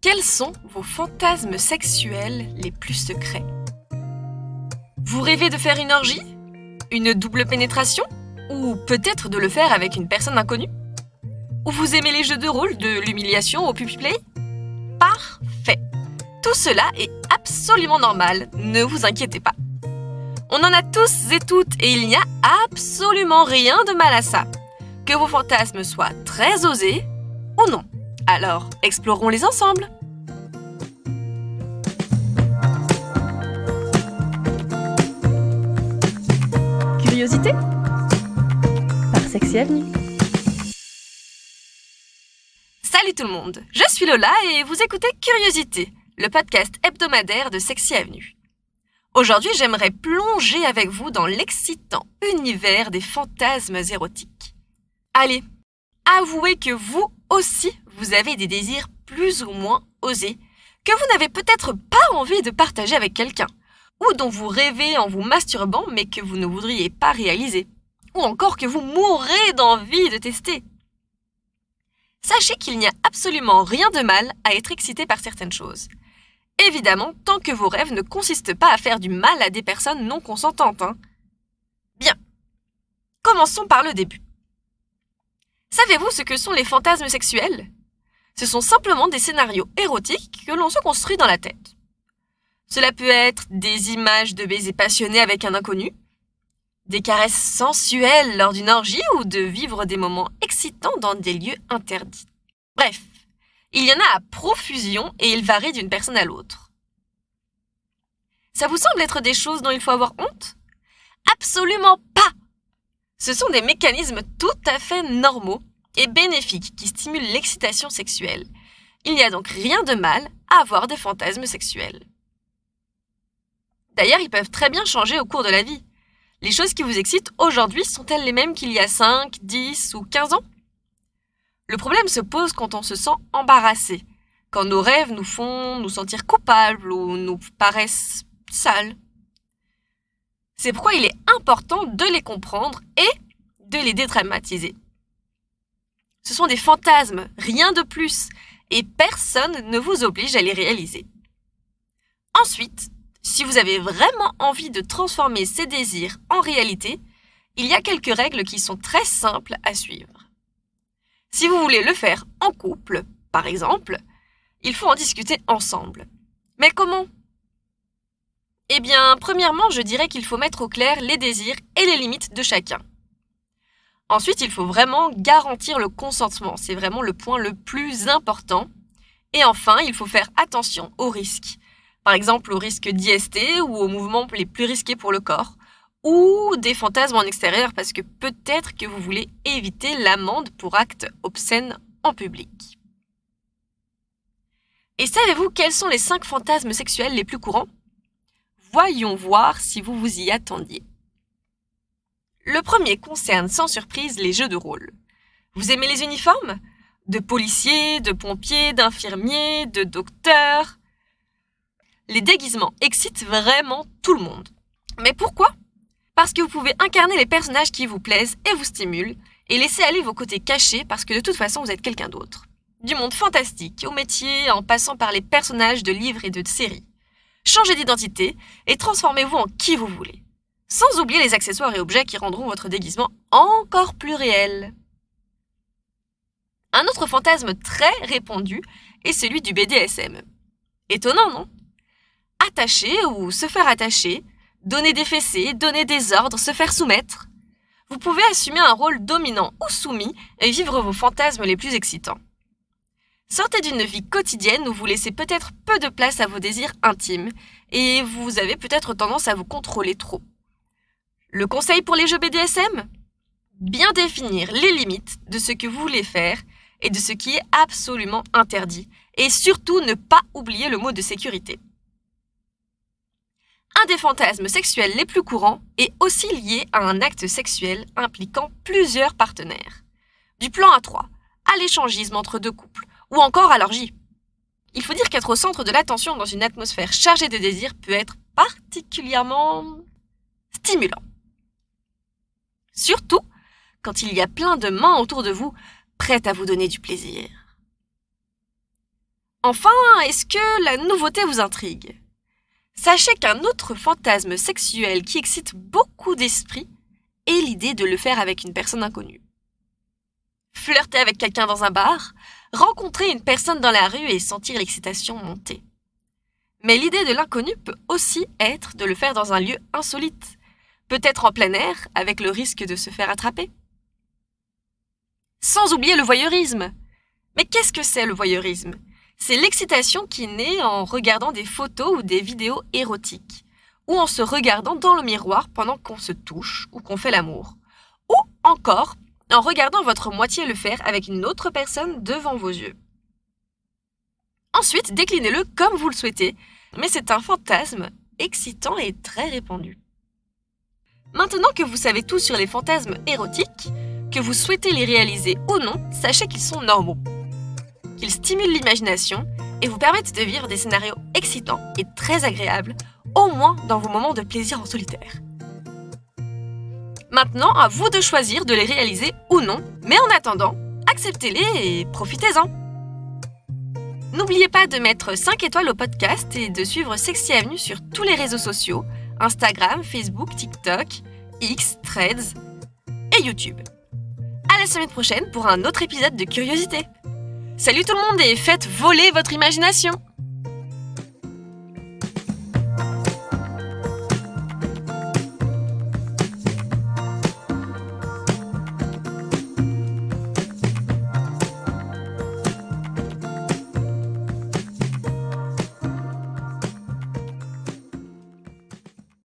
Quels sont vos fantasmes sexuels les plus secrets? Vous rêvez de faire une orgie? Une double pénétration? Ou peut-être de le faire avec une personne inconnue? Ou vous aimez les jeux de rôle, de l'humiliation au puppy play? Parfait! Tout cela est absolument normal, ne vous inquiétez pas. On en a tous et toutes et il n'y a absolument rien de mal à ça. Que vos fantasmes soient très osés ou non. Alors, explorons-les ensemble. Curiosité par Sexy Avenue. Salut tout le monde, je suis Lola et vous écoutez Curiosité, le podcast hebdomadaire de Sexy Avenue. Aujourd'hui, j'aimerais plonger avec vous dans l'excitant univers des fantasmes érotiques. Allez, avouez que vous aussi, vous avez des désirs plus ou moins osés, que vous n'avez peut-être pas envie de partager avec quelqu'un, ou dont vous rêvez en vous masturbant mais que vous ne voudriez pas réaliser, ou encore que vous mourrez d'envie de tester. Sachez qu'il n'y a absolument rien de mal à être excité par certaines choses. Évidemment, tant que vos rêves ne consistent pas à faire du mal à des personnes non consentantes. Bien, commençons par le début. Savez-vous ce que sont les fantasmes sexuels? Ce sont simplement des scénarios érotiques que l'on se construit dans la tête. Cela peut être des images de baisers passionnés avec un inconnu, des caresses sensuelles lors d'une orgie ou de vivre des moments excitants dans des lieux interdits. Bref, il y en a à profusion et ils varient d'une personne à l'autre. Ça vous semble être des choses dont il faut avoir honte? Absolument pas! Ce sont des mécanismes tout à fait normaux et bénéfiques qui stimulent l'excitation sexuelle. Il n'y a donc rien de mal à avoir des fantasmes sexuels. D'ailleurs, ils peuvent très bien changer au cours de la vie. Les choses qui vous excitent aujourd'hui sont-elles les mêmes qu'il y a 5, 10 ou 15 ans? Le problème se pose quand on se sent embarrassé, quand nos rêves nous font nous sentir coupables ou nous paraissent sales. C'est pourquoi il est important de les comprendre et de les dédramatiser. Ce sont des fantasmes, rien de plus, et personne ne vous oblige à les réaliser. Ensuite, si vous avez vraiment envie de transformer ces désirs en réalité, il y a quelques règles qui sont très simples à suivre. Si vous voulez le faire en couple, par exemple, il faut en discuter ensemble. Mais comment? Eh bien, premièrement, je dirais qu'il faut mettre au clair les désirs et les limites de chacun. Ensuite, il faut vraiment garantir le consentement, c'est vraiment le point le plus important. Et enfin, il faut faire attention aux risques. Par exemple, au risque d'IST ou aux mouvements les plus risqués pour le corps, ou des fantasmes en extérieur parce que peut-être que vous voulez éviter l'amende pour actes obscènes en public. Et savez-vous quels sont les 5 fantasmes sexuels les plus courants? Voyons voir si vous vous y attendiez. Le premier concerne sans surprise les jeux de rôle. Vous aimez les uniformes? De policiers, de pompiers, d'infirmiers, de docteurs. Les déguisements excitent vraiment tout le monde. Mais pourquoi? Parce que vous pouvez incarner les personnages qui vous plaisent et vous stimulent, et laisser aller vos côtés cachés parce que de toute façon vous êtes quelqu'un d'autre. Du monde fantastique au métier en passant par les personnages de livres et de séries. Changez d'identité et transformez-vous en qui vous voulez. Sans oublier les accessoires et objets qui rendront votre déguisement encore plus réel. Un autre fantasme très répandu est celui du BDSM. Étonnant, non? Attacher ou se faire attacher, donner des fessées, donner des ordres, se faire soumettre. Vous pouvez assumer un rôle dominant ou soumis et vivre vos fantasmes les plus excitants. Sortez d'une vie quotidienne où vous laissez peut-être peu de place à vos désirs intimes et vous avez peut-être tendance à vous contrôler trop. Le conseil pour les jeux BDSM? Bien définir les limites de ce que vous voulez faire et de ce qui est absolument interdit. Et surtout ne pas oublier le mot de sécurité. Un des fantasmes sexuels les plus courants est aussi lié à un acte sexuel impliquant plusieurs partenaires. Du plan à 3, à l'échangisme entre 2 couples, ou encore à l'orgie. Il faut dire qu'être au centre de l'attention dans une atmosphère chargée de désirs peut être particulièrement stimulant. Surtout quand il y a plein de mains autour de vous, prêtes à vous donner du plaisir. Enfin, est-ce que la nouveauté vous intrigue ? Sachez qu'un autre fantasme sexuel qui excite beaucoup d'esprits est l'idée de le faire avec une personne inconnue. Flirter avec quelqu'un dans un bar, rencontrer une personne dans la rue et sentir l'excitation monter. Mais l'idée de l'inconnu peut aussi être de le faire dans un lieu insolite, peut-être en plein air, avec le risque de se faire attraper. Sans oublier le voyeurisme. Mais qu'est-ce que c'est le voyeurisme ? C'est l'excitation qui naît en regardant des photos ou des vidéos érotiques, ou en se regardant dans le miroir pendant qu'on se touche ou qu'on fait l'amour, ou encore en regardant votre moitié le faire avec une autre personne devant vos yeux. Ensuite, déclinez-le comme vous le souhaitez, mais c'est un fantasme excitant et très répandu. Maintenant que vous savez tout sur les fantasmes érotiques, que vous souhaitez les réaliser ou non, sachez qu'ils sont normaux, qu'ils stimulent l'imagination et vous permettent de vivre des scénarios excitants et très agréables, au moins dans vos moments de plaisir en solitaire. Maintenant, à vous de choisir de les réaliser ou non, mais en attendant, acceptez-les et profitez-en. N'oubliez pas de mettre 5 étoiles au podcast et de suivre Sexy Avenue sur tous les réseaux sociaux, Instagram, Facebook, TikTok, X, Threads et YouTube. À la semaine prochaine pour un autre épisode de Curiosité. Salut tout le monde et faites voler votre imagination!